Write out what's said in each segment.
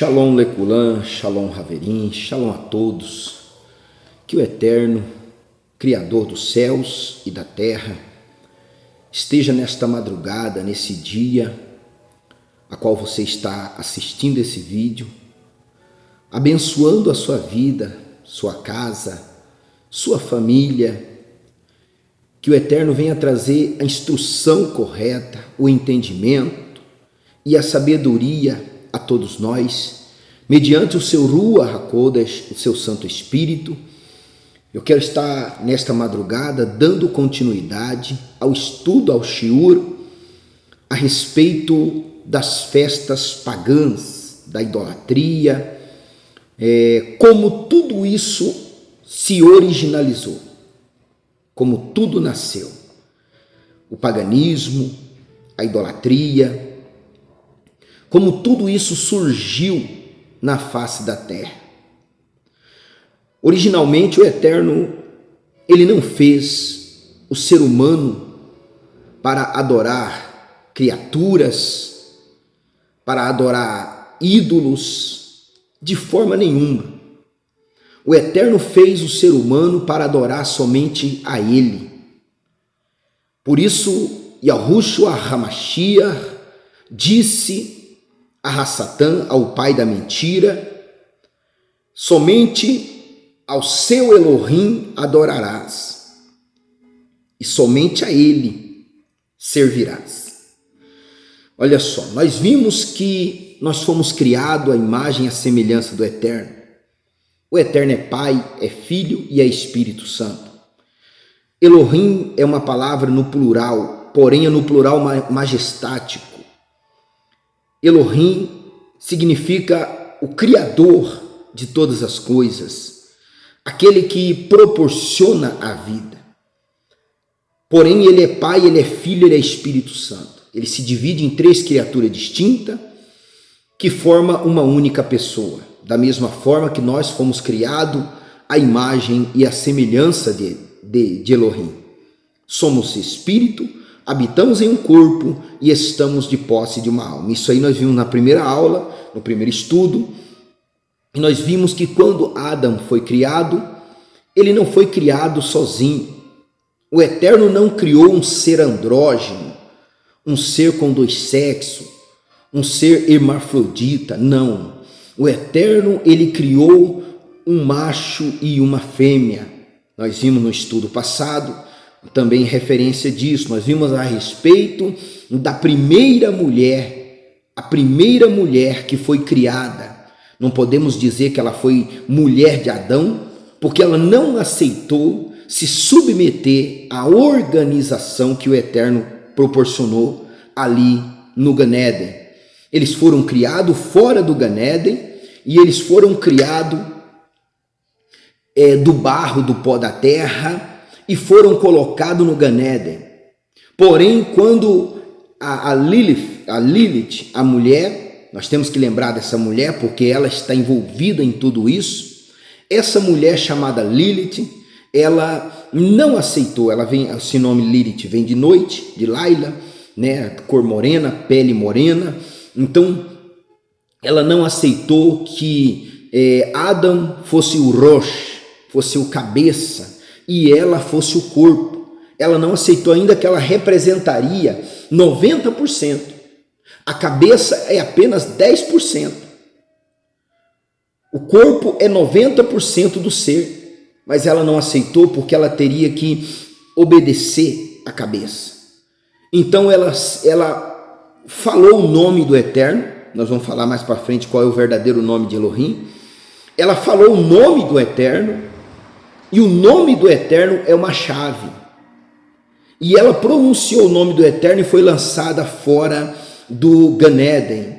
Shalom Leculan, Shalom Haverim, Shalom a todos. Que o Eterno, Criador dos céus e da terra, esteja nesta madrugada, nesse dia, a qual você está assistindo esse vídeo, abençoando a sua vida, sua casa, sua família. Que o Eterno venha trazer a instrução correta, o entendimento e a sabedoria a todos nós, mediante o seu Ruach HaKodesh, o seu Santo Espírito. Eu quero estar nesta madrugada dando continuidade ao estudo, ao shiur, a respeito das festas pagãs, da idolatria, como tudo isso se originalizou, como tudo nasceu. O paganismo, a idolatria, como tudo isso surgiu na face da terra. Originalmente o Eterno, ele não fez o ser humano para adorar criaturas, para adorar ídolos, de forma nenhuma. O Eterno fez o ser humano para adorar somente a Ele. Por isso, Yahushua HaMashiach disse a Satã, ao pai da mentira: somente ao seu Elohim adorarás, e somente a ele servirás. Olha só, nós vimos que nós fomos criados à imagem e à semelhança do Eterno. O Eterno é Pai, é Filho e é Espírito Santo. Elohim é uma palavra no plural, porém é no plural majestático. Elohim significa o Criador de todas as coisas, aquele que proporciona a vida. Porém, ele é Pai, ele é Filho, ele é Espírito Santo. Ele se divide em três criaturas distintas que formam uma única pessoa. Da mesma forma que nós fomos criados à imagem e à semelhança de Elohim. Somos Espírito, habitamos em um corpo e estamos de posse de uma alma. Isso aí nós vimos na primeira aula, no primeiro estudo. E nós vimos que quando Adão foi criado, ele não foi criado sozinho. O Eterno não criou um ser andrógeno, um ser com dois sexos, um ser hermafrodita. Não. O Eterno, ele criou um macho e uma fêmea. Nós vimos no estudo passado também referência disso. Nós vimos a respeito da primeira mulher, a primeira mulher que foi criada. Não podemos dizer que ela foi mulher de Adão, porque ela não aceitou se submeter à organização que o Eterno proporcionou ali no Gan Eden. Eles foram criados fora do Gan Eden e eles foram criados do barro, do pó da terra, e foram colocados no Gan Eden. Porém, quando a Lilith, a mulher, nós temos que lembrar dessa mulher porque ela está envolvida em tudo isso. Essa mulher chamada Lilith, ela não aceitou. Ela vem, esse nome Lilith vem de noite, de Laila, né, cor morena, pele morena. Então, ela não aceitou que Adão fosse o Rosh, fosse o cabeça, e ela fosse o corpo. Ela não aceitou ainda que ela representaria 90%. A cabeça é apenas 10%. O corpo é 90% do ser, mas ela não aceitou porque ela teria que obedecer à cabeça. Então ela falou o nome do Eterno. Nós vamos falar mais para frente qual é o verdadeiro nome de Elohim. Ela falou o nome do Eterno. E o nome do Eterno é uma chave. E ela pronunciou o nome do Eterno e foi lançada fora do Gan Eden.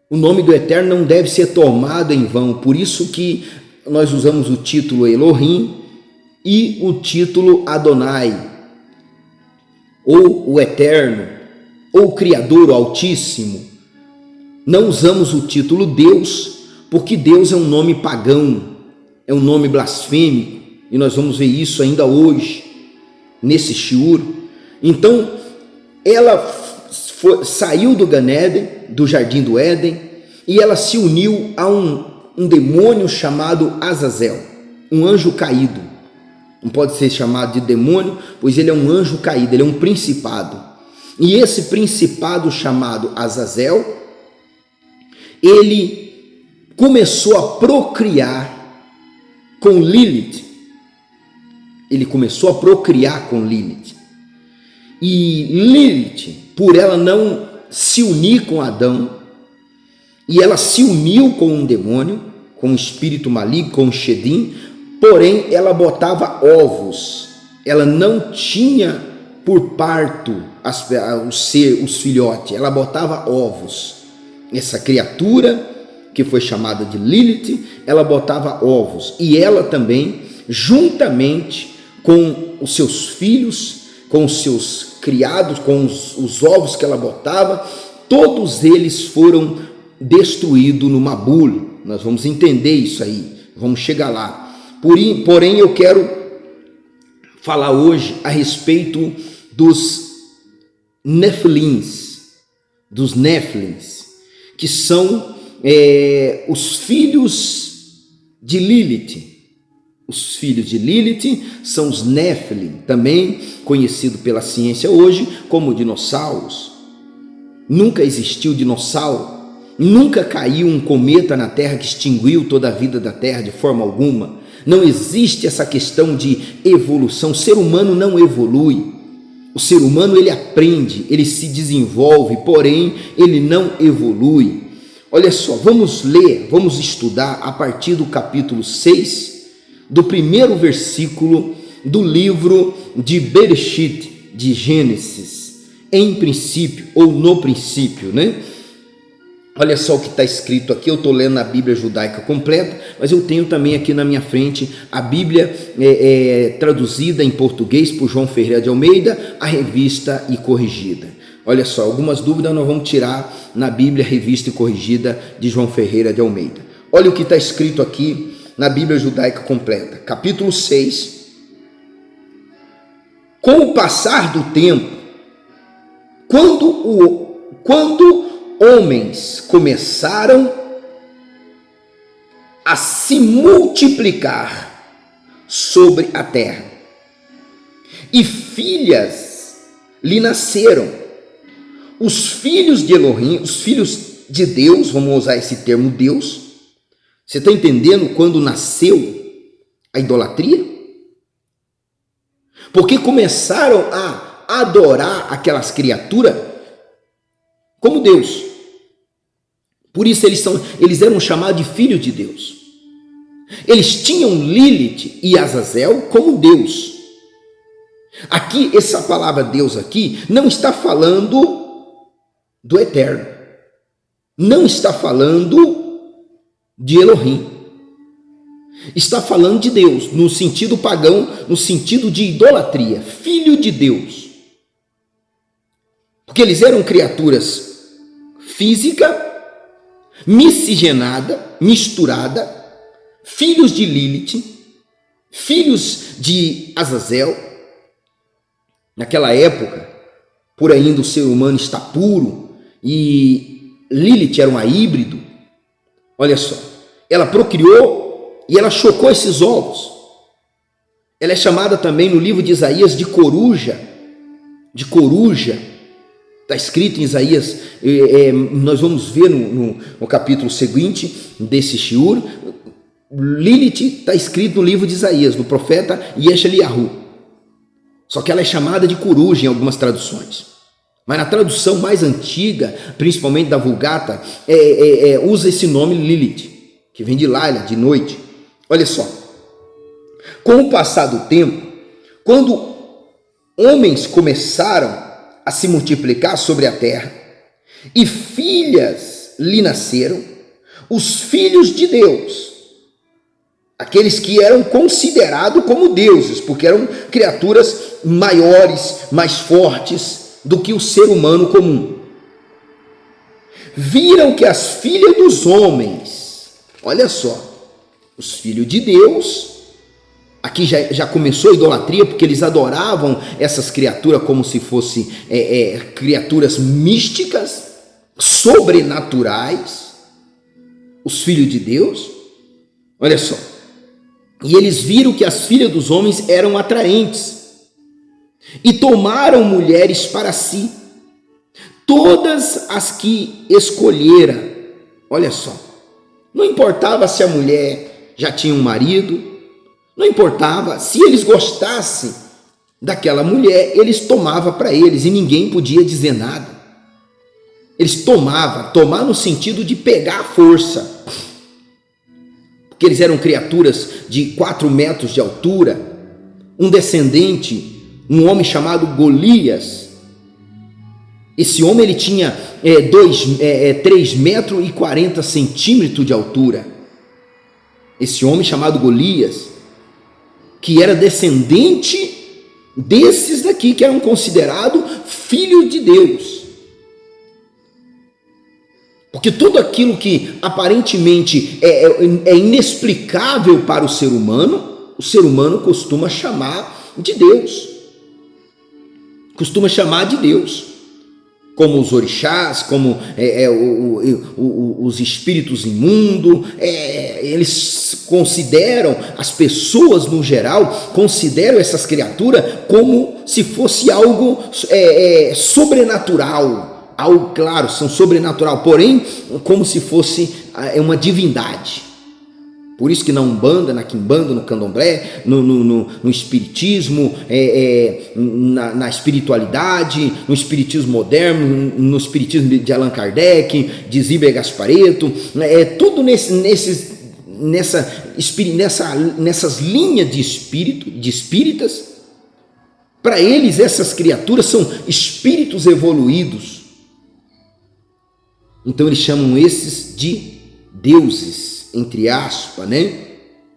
O nome do Eterno não deve ser tomado em vão. Por isso que nós usamos o título Elohim e o título Adonai, ou o Eterno, ou o Criador, o Altíssimo. Não usamos o título Deus, porque Deus é um nome pagão, é um nome blasfêmico, e nós vamos ver isso ainda hoje, nesse shiur. Então, ela saiu do Gan Eden, do Jardim do Éden, e ela se uniu a um demônio chamado Azazel, um anjo caído. Não pode ser chamado de demônio, pois ele é um anjo caído, ele é um principado. E esse principado chamado Azazel, ele começou a procriar com Lilith. Ele começou a procriar com Lilith. E Lilith, por ela não se unir com Adão, e ela se uniu com um demônio, com um espírito maligno, com um Shedim, porém ela botava ovos. Ela não tinha por parto os filhotes, ela botava ovos. Essa criatura que foi chamada de Lilith, ela botava ovos, e ela também, juntamente com os seus filhos, com os seus criados, com os ovos que ela botava, todos eles foram destruídos no Mabul. Nós vamos entender isso aí, vamos chegar lá. Porém, eu quero falar hoje a respeito dos Nefilins, que são os filhos de Lilith. Os filhos de Lilith são os Nephilim, também conhecido pela ciência hoje como dinossauros. Nunca existiu dinossauro, nunca caiu um cometa na Terra que extinguiu toda a vida da Terra de forma alguma. Não existe essa questão de evolução. O ser humano não evolui. O ser humano, ele aprende, ele se desenvolve, porém ele não evolui. Olha só, vamos ler, vamos estudar a partir do capítulo 6, do primeiro versículo do livro de Bereshit, de Gênesis, em princípio, ou no princípio, né? Olha só o que está escrito aqui. Eu estou lendo a Bíblia judaica completa, mas eu tenho também aqui na minha frente a Bíblia traduzida em português por João Ferreira de Almeida, a revista e corrigida. Olha só, algumas dúvidas nós vamos tirar na Bíblia revista e corrigida de João Ferreira de Almeida. Olha o que está escrito aqui na Bíblia judaica completa, capítulo 6. Com o passar do tempo, quando homens começaram a se multiplicar sobre a terra, e filhas lhe nasceram, os filhos de Elohim, os filhos de Deus, vamos usar esse termo Deus. Você está entendendo quando nasceu a idolatria? Porque começaram a adorar aquelas criaturas como Deus. Por isso eles eram chamados de filhos de Deus. Eles tinham Lilith e Azazel como Deus. Aqui, essa palavra Deus aqui não está falando do Eterno. Não está falando de Elohim. Está falando de Deus, no sentido pagão, no sentido de idolatria, filho de Deus. Porque eles eram criaturas físicas, miscigenada, misturada, filhos de Lilith, filhos de Azazel. Naquela época, por ainda o ser humano está puro, e Lilith era um híbrido. Olha só, ela procriou e ela chocou esses ovos. Ela é chamada também no livro de Isaías de coruja. Está escrito em Isaías, nós vamos ver no capítulo seguinte desse shiur. Lilith está escrito no livro de Isaías, do profeta Yeshaliyahu. Só que ela é chamada de coruja em algumas traduções. Mas na tradução mais antiga, principalmente da Vulgata, usa esse nome Lilith, que vem de Laila, de noite. Olha só, com o passar do tempo, quando homens começaram a se multiplicar sobre a terra, e filhas lhe nasceram, os filhos de Deus, aqueles que eram considerados como deuses, porque eram criaturas maiores, mais fortes do que o ser humano comum, viram que as filhas dos homens, olha só, os filhos de Deus, aqui já começou a idolatria, porque eles adoravam essas criaturas como se fossem criaturas místicas, sobrenaturais, os filhos de Deus. Olha só. E eles viram que as filhas dos homens eram atraentes e tomaram mulheres para si, todas as que escolheram. Olha só. Não importava se a mulher já tinha um marido, não importava se eles gostassem daquela mulher, eles tomavam para eles e ninguém podia dizer nada. Eles tomar no sentido de pegar a força, porque eles eram criaturas de 4 metros de altura, um descendente, um homem chamado Golias. Esse homem ele tinha 3 metros e 40 centímetros de altura. Esse homem chamado Golias, que era descendente desses daqui que eram considerados filhos de Deus. Porque tudo aquilo que aparentemente é inexplicável para o ser humano costuma chamar de Deus. Costuma chamar de Deus. Como os orixás, como os espíritos imundos, eles consideram, as pessoas no geral, consideram essas criaturas como se fosse algo sobrenatural. Algo, claro, são sobrenatural, porém, como se fosse uma divindade. Por isso que na Umbanda, na Quimbanda, no Candomblé, no Espiritismo, na espiritualidade, no Espiritismo moderno, no Espiritismo de Allan Kardec, de Zíbia Gasparetto, tudo nessas linhas de espíritas. Para eles, essas criaturas são espíritos evoluídos. Então eles chamam esses de deuses, entre aspas, né?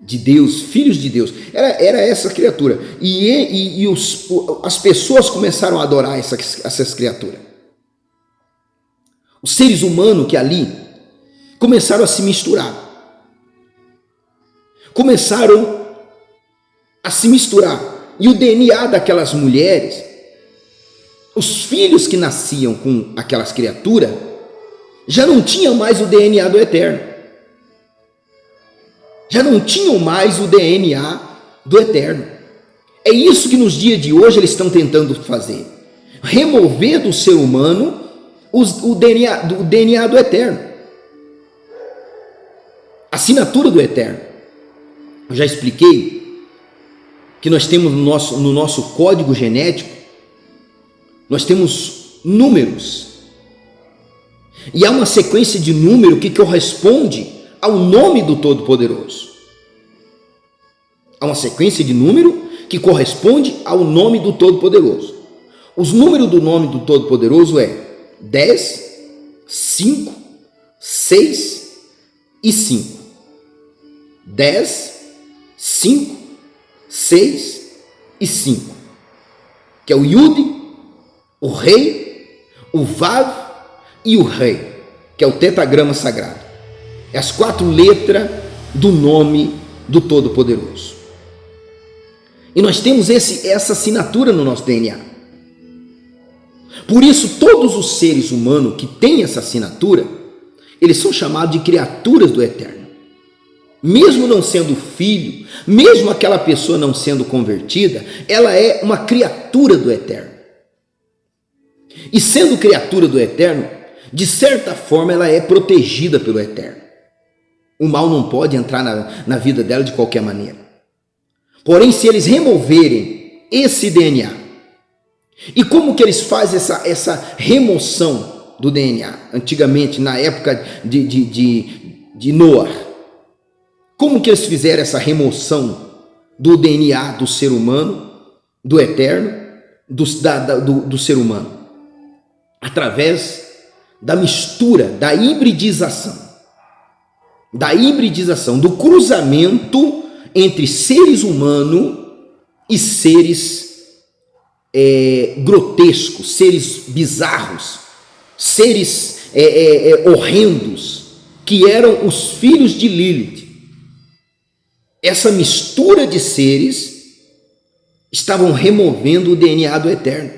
De Deus, filhos de Deus. Era essa criatura. E as pessoas começaram a adorar essas criaturas. Os seres humanos que ali começaram a se misturar. Começaram a se misturar. E o DNA daquelas mulheres, os filhos que nasciam com aquelas criaturas, já não tinham mais o DNA do Eterno. Já não tinham mais o DNA do Eterno. É isso que nos dias de hoje eles estão tentando fazer. Remover do ser humano o DNA do Eterno. A assinatura do Eterno. Eu já expliquei que nós temos no nosso código genético, nós temos números. E há uma sequência de número que corresponde ao nome do Todo-Poderoso. Há uma sequência de número que corresponde ao nome do Todo-Poderoso. Os números do nome do Todo-Poderoso é 10, 5, 6 e 5. 10, 5, 6 e 5. Que é o Yud, o Rei, o Vav e o Rei, que é o tetragrama sagrado. É as 4 letras do nome do Todo-Poderoso. E nós temos essa assinatura no nosso DNA. Por isso, todos os seres humanos que têm essa assinatura, eles são chamados de criaturas do Eterno. Mesmo não sendo filho, mesmo aquela pessoa não sendo convertida, ela é uma criatura do Eterno. E sendo criatura do Eterno, de certa forma ela é protegida pelo Eterno. O mal não pode entrar na vida dela de qualquer maneira. Porém, se eles removerem esse DNA, e como que eles fazem essa remoção do DNA? Antigamente, na época de Noé, como que eles fizeram essa remoção do DNA do ser humano, do Eterno, do ser humano? Através da mistura, da hibridização, do cruzamento entre seres humanos e seres grotescos, seres bizarros, seres horrendos, que eram os filhos de Lilith. Essa mistura de seres estavam removendo o DNA do Eterno,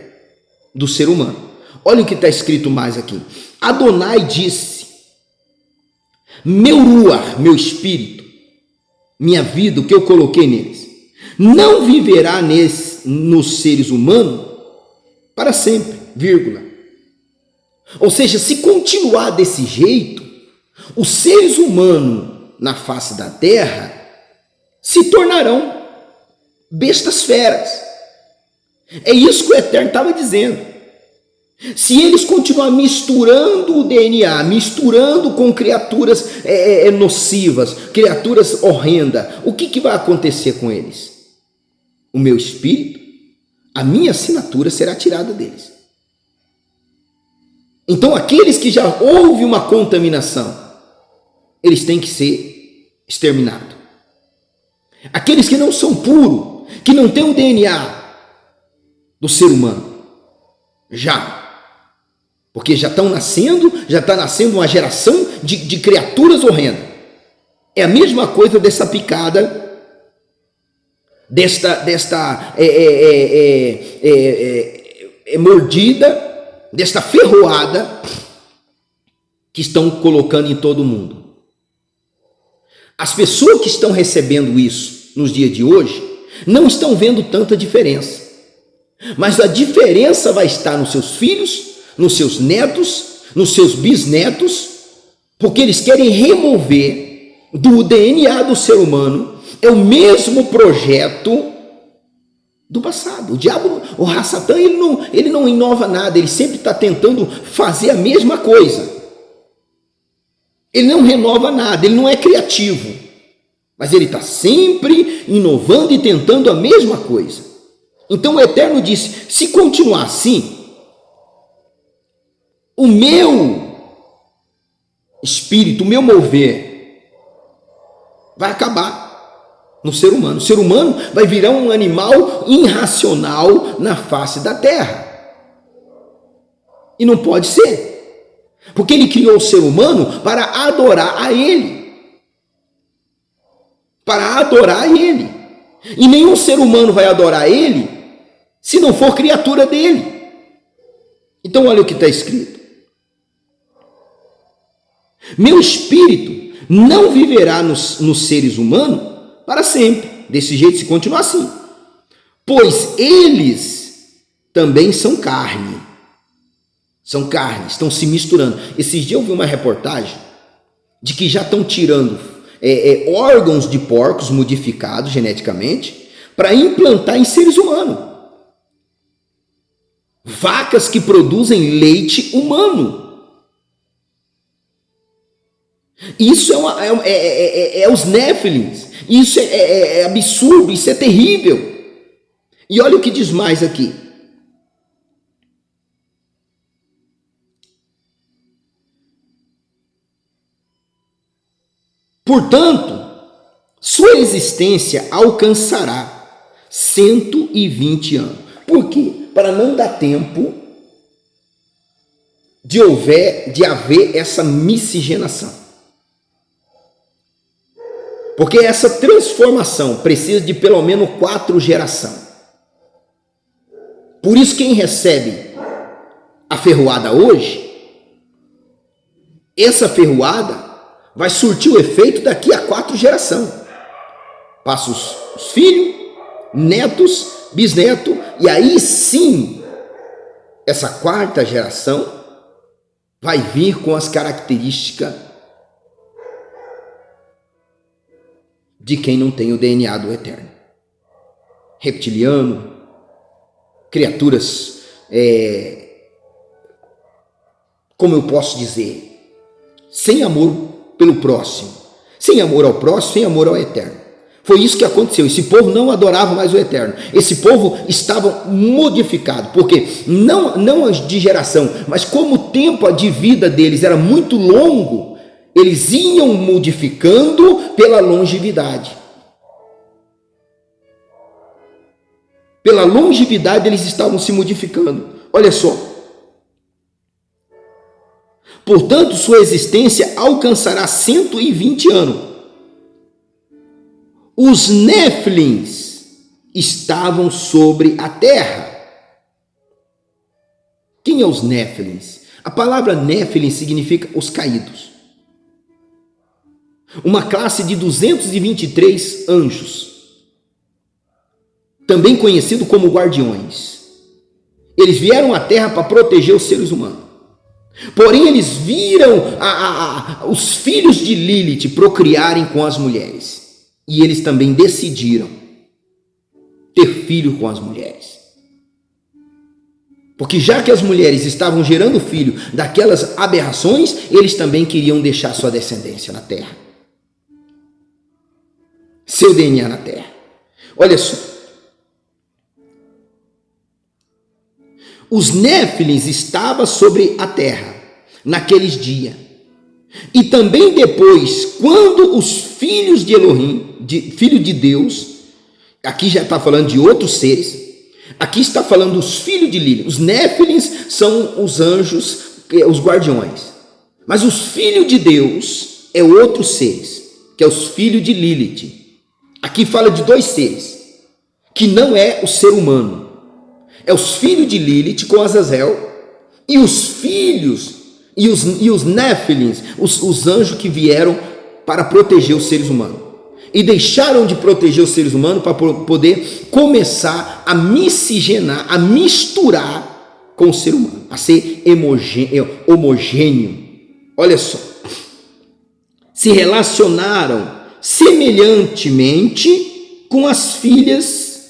do ser humano. Olha o que está escrito mais aqui. Adonai disse: meu ruach, meu espírito, minha vida, o que eu coloquei neles, não viverá nos seres humanos para sempre, vírgula. Ou seja, se continuar desse jeito, os seres humanos na face da terra se tornarão bestas feras. É isso que o Eterno estava dizendo. Se eles continuarem misturando o DNA, misturando com criaturas nocivas, criaturas horrendas, o que vai acontecer com eles? O meu espírito, a minha assinatura será tirada deles. Então aqueles que já houve uma contaminação, eles têm que ser exterminados. Aqueles que não são puros, que não têm o DNA do ser humano, porque já está nascendo uma geração de criaturas horrendas. É a mesma coisa dessa picada, desta mordida, desta ferroada que estão colocando em todo mundo. As pessoas que estão recebendo isso nos dias de hoje não estão vendo tanta diferença, mas a diferença vai estar nos seus filhos, nos seus netos, nos seus bisnetos, porque eles querem remover do DNA do ser humano. É o mesmo projeto do passado. O diabo, o Ra-Satã, ele não inova nada, ele sempre está tentando fazer a mesma coisa. Ele não renova nada, ele não é criativo, mas ele está sempre inovando e tentando a mesma coisa. Então o Eterno disse: se continuar assim, o meu espírito, o meu mover vai acabar no ser humano. O ser humano vai virar um animal irracional na face da terra. E não pode ser, porque ele criou o ser humano para adorar a ele. Para adorar a ele. E nenhum ser humano vai adorar ele se não for criatura dele. Então olha o que está escrito: meu espírito não viverá nos seres humanos para sempre, desse jeito, se continuar assim, pois eles também são carne, estão se misturando. Esses dias eu vi uma reportagem de que já estão tirando órgãos de porcos modificados geneticamente para implantar em seres humanos. Vacas que produzem leite humano. Isso é os Néfilins. Isso é absurdo, isso é terrível. E olha o que diz mais aqui. Portanto, sua existência alcançará 120 anos. Por quê? Para não dar tempo de haver essa miscigenação. Porque essa transformação precisa de pelo menos 4 gerações. Por isso quem recebe a ferroada hoje, essa ferroada vai surtir o efeito daqui a 4 gerações. Passa os filhos, netos, bisnetos, e aí sim, essa 4ª geração vai vir com as características de quem não tem o DNA do Eterno. Reptiliano, criaturas, como eu posso dizer, sem amor pelo próximo, sem amor ao próximo, sem amor ao Eterno. Foi isso que aconteceu. Esse povo não adorava mais o Eterno. Esse povo estava modificado, porque não de geração, mas como o tempo de vida deles era muito longo, eles iam modificando pela longevidade. Pela longevidade eles estavam se modificando. Olha só. Portanto, sua existência alcançará 120 anos. Os Néfilins estavam sobre a terra. Quem é os Néfilins? A palavra Néfilim significa os caídos. uma classe de 223 anjos, também conhecido como guardiões. Eles vieram à terra para proteger os seres humanos. Porém, eles viram os filhos de Lilith procriarem com as mulheres. E eles também decidiram ter filho com as mulheres. Porque já que as mulheres estavam gerando filho daquelas aberrações, eles também queriam deixar sua descendência na terra. Seu DNA na terra. Olha só. Os Néfilins estavam sobre a terra naqueles dias. E também depois, quando os filhos de Elohim, filho de Deus, aqui já está falando de outros seres, aqui está falando dos filhos de Lilith. Os Néfilins são os anjos, os guardiões. Mas os filhos de Deus é outros seres, que é os filhos de Lilith. Aqui fala de dois seres, que não é o ser humano. É os filhos de Lilith com Azazel e os filhos e os Néfilins, os anjos que vieram para proteger os seres humanos. E deixaram de proteger os seres humanos para poder começar a miscigenar, a misturar com o ser humano, a ser homogêneo. Olha só. Se relacionaram semelhantemente com as filhas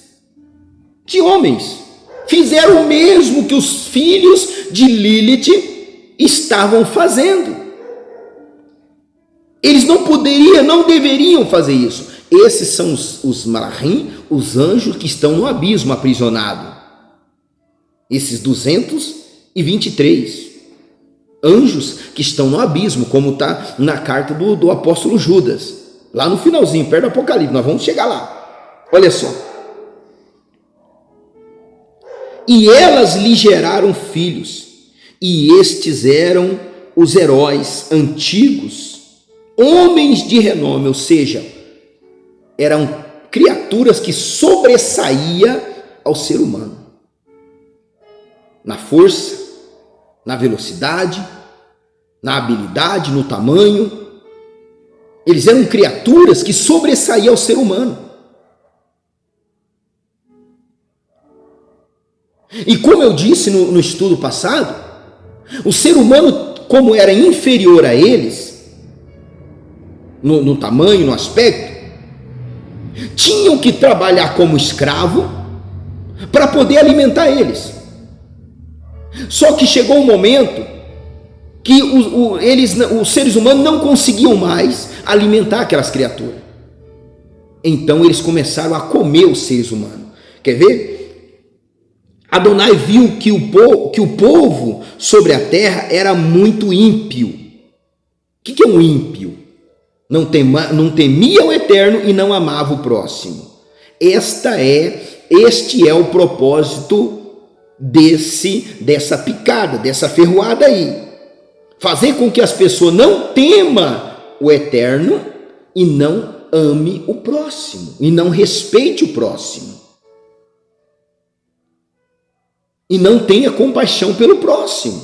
de homens. Fizeram o mesmo que os filhos de Lilith estavam fazendo. Eles não deveriam fazer isso. Esses são os malachim, os anjos que estão no abismo aprisionados. Esses 223 anjos que estão no abismo, como está na carta do apóstolo Judas. Lá no finalzinho, perto do Apocalipse, nós vamos chegar lá. Olha só. E elas lhe geraram filhos, e estes eram os heróis antigos, homens de renome, ou seja, eram criaturas que sobressaíam ao ser humano. Na força, na velocidade, na habilidade, no tamanho. Eles eram criaturas que sobressaíam ao ser humano. E como eu disse no estudo passado, o ser humano, como era inferior a eles, no tamanho, no aspecto, tinham que trabalhar como escravo para poder alimentar eles. Só que chegou um momento que os seres humanos não conseguiam mais alimentar aquelas criaturas. Então eles começaram a comer os seres humanos. Quer ver? Adonai viu que o povo sobre a terra era muito ímpio. O que é um ímpio? Não temia o eterno e não amava o próximo. Este é o propósito dessa picada, dessa ferroada aí. Fazer com que as pessoas não temam o eterno e não ame o próximo, e não respeite o próximo. E não tenha compaixão pelo próximo.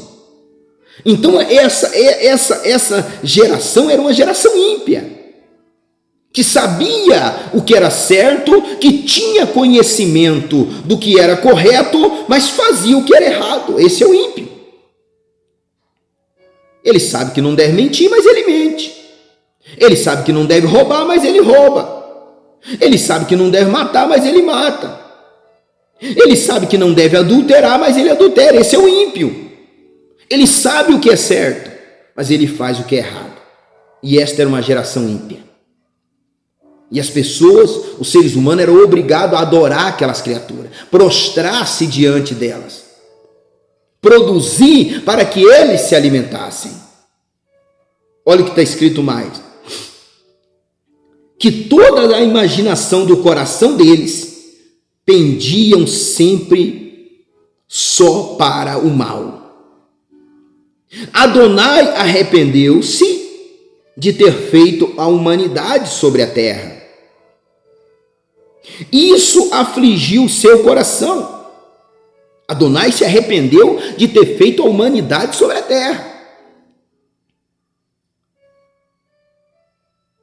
Então essa geração era uma geração ímpia, que sabia o que era certo, que tinha conhecimento do que era correto, mas fazia o que era errado. Esse é o ímpio. Ele sabe que não deve mentir, mas ele mente. Ele sabe que não deve roubar, mas ele rouba. Ele sabe que não deve matar, mas ele mata. Ele sabe que não deve adulterar, mas ele adultera. Esse é o ímpio. Ele sabe o que é certo, mas ele faz o que é errado. E esta era uma geração ímpia. E as pessoas, os seres humanos, eram obrigados a adorar aquelas criaturas, prostrar-se diante delas, produzir para que eles se alimentassem. Olha o que está escrito mais. Que toda a imaginação do coração deles pendiam sempre só para o mal. Adonai arrependeu-se de ter feito a humanidade sobre a terra. Isso afligiu seu coração. Adonai se arrependeu de ter feito a humanidade sobre a terra.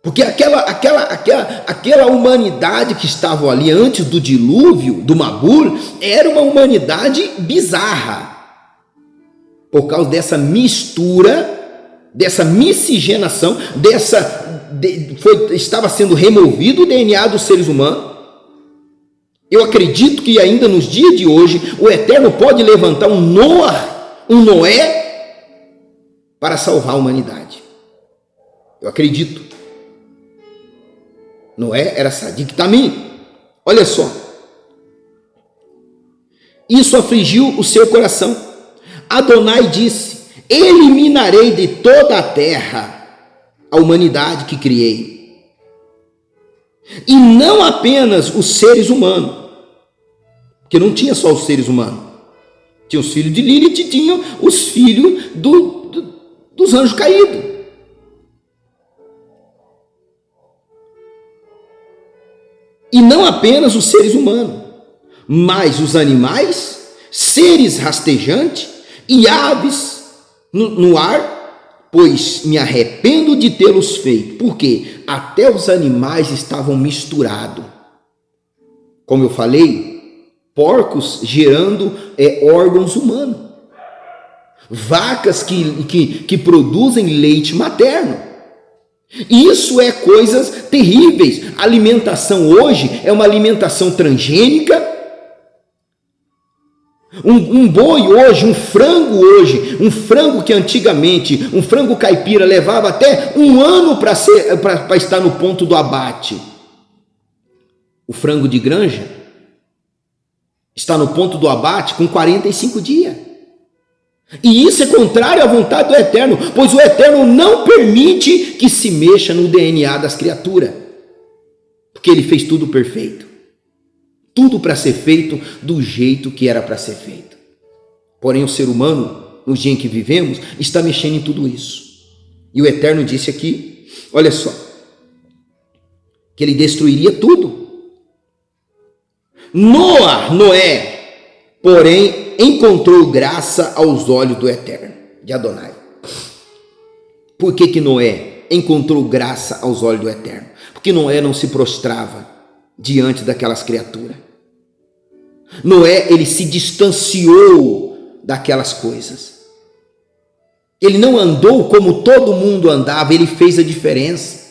Porque aquela humanidade que estava ali antes do dilúvio, do Mabul, era uma humanidade bizarra. Por causa dessa mistura, dessa miscigenação, estava sendo removido o DNA dos seres humanos. Eu acredito que ainda nos dias de hoje, o Eterno pode levantar um Noé, para salvar a humanidade. Eu acredito. Noé era Sadik também. Olha só. Isso afligiu o seu coração. Adonai disse: eliminarei de toda a terra a humanidade que criei. E não apenas os seres humanos. Porque não tinha só os seres humanos. Tinha os filhos de Lilith e tinha os filhos dos anjos caídos. E não apenas os seres humanos, mas os animais, seres rastejantes e aves no ar, pois me arrependo de tê-los feito, porque até os animais estavam misturados. Como eu falei, porcos gerando órgãos humanos, vacas que produzem leite materno. Isso é coisas terríveis. A alimentação hoje é uma alimentação transgênica. Um boi hoje, um frango que antigamente, um frango caipira levava até 1 ano para estar no ponto do abate. O frango de granja está no ponto do abate com 45 dias. E isso é contrário à vontade do Eterno, pois o Eterno não permite que se mexa no DNA das criaturas, porque ele fez tudo perfeito, tudo para ser feito do jeito que era para ser feito. Porém o ser humano, no dia em que vivemos, está mexendo em tudo isso. E o Eterno disse aqui, olha só, que ele destruiria tudo. Noé, porém, encontrou graça aos olhos do Eterno, de Adonai. Por que Noé encontrou graça aos olhos do Eterno? Porque Noé não se prostrava diante daquelas criaturas. Noé, ele se distanciou daquelas coisas. Ele não andou como todo mundo andava, ele fez a diferença.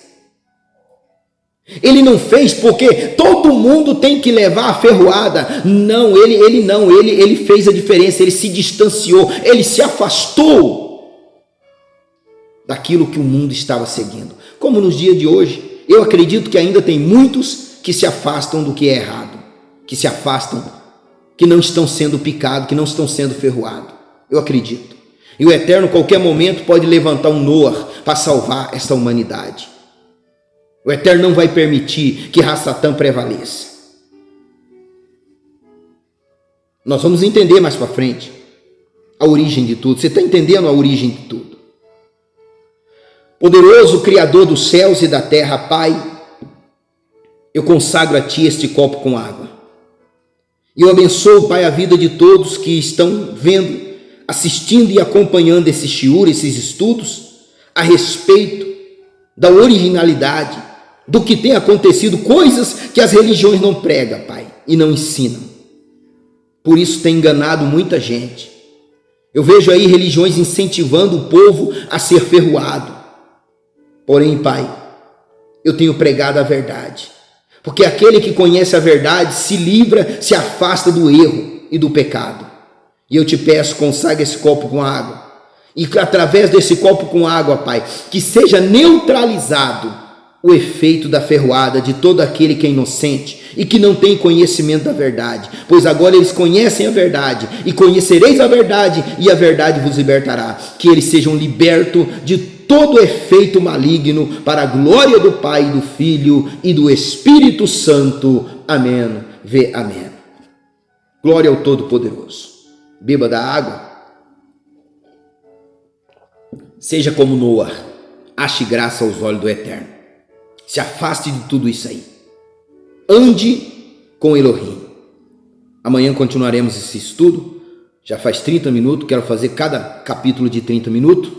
Ele não fez porque todo mundo tem que levar a ferroada. Não, ele fez a diferença, ele se distanciou, ele se afastou daquilo que o mundo estava seguindo. Como nos dias de hoje, eu acredito que ainda tem muitos que se afastam do que é errado, que se afastam, que não estão sendo picados, que não estão sendo ferroados. Eu acredito. E o Eterno, qualquer momento, pode levantar um Noé para salvar essa humanidade. O Eterno não vai permitir que Rassatã prevaleça. Nós vamos entender mais para frente a origem de tudo. Você está entendendo a origem de tudo? Poderoso Criador dos céus e da terra, Pai, eu consagro a Ti este copo com água. E eu abençoo, Pai, a vida de todos que estão vendo, assistindo e acompanhando esse shiur, esses estudos, a respeito da originalidade, do que tem acontecido, coisas que as religiões não pregam, Pai, e não ensinam. Por isso tem enganado muita gente. Eu vejo aí religiões incentivando o povo a ser ferroado. Porém, Pai, eu tenho pregado a verdade. Porque aquele que conhece a verdade se livra, se afasta do erro e do pecado. E eu te peço, consagra esse copo com água. E através desse copo com água, Pai, que seja neutralizado o efeito da ferroada de todo aquele que é inocente e que não tem conhecimento da verdade, pois agora eles conhecem a verdade, e conhecereis a verdade, e a verdade vos libertará. Que eles sejam libertos de todo efeito maligno, para a glória do Pai, do Filho e do Espírito Santo. Amém. Amém. Glória ao Todo-Poderoso. Beba da água. Seja como Noé, ache graça aos olhos do Eterno. Se afaste de tudo isso aí. Ande com Elohim. Amanhã continuaremos esse estudo. Já faz 30 minutos. Quero fazer cada capítulo de 30 minutos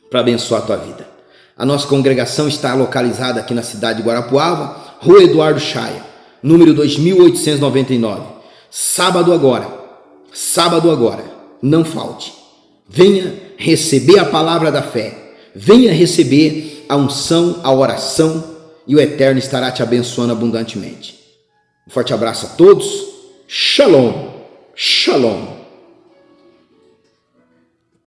para abençoar a tua vida. A nossa congregação está localizada aqui na cidade de Guarapuava, Rua Eduardo Chaia, número 2899. Sábado agora, não falte. Venha receber a palavra da fé, venha receber a unção, a oração, e o Eterno estará te abençoando abundantemente. Um forte abraço a todos. Shalom, shalom.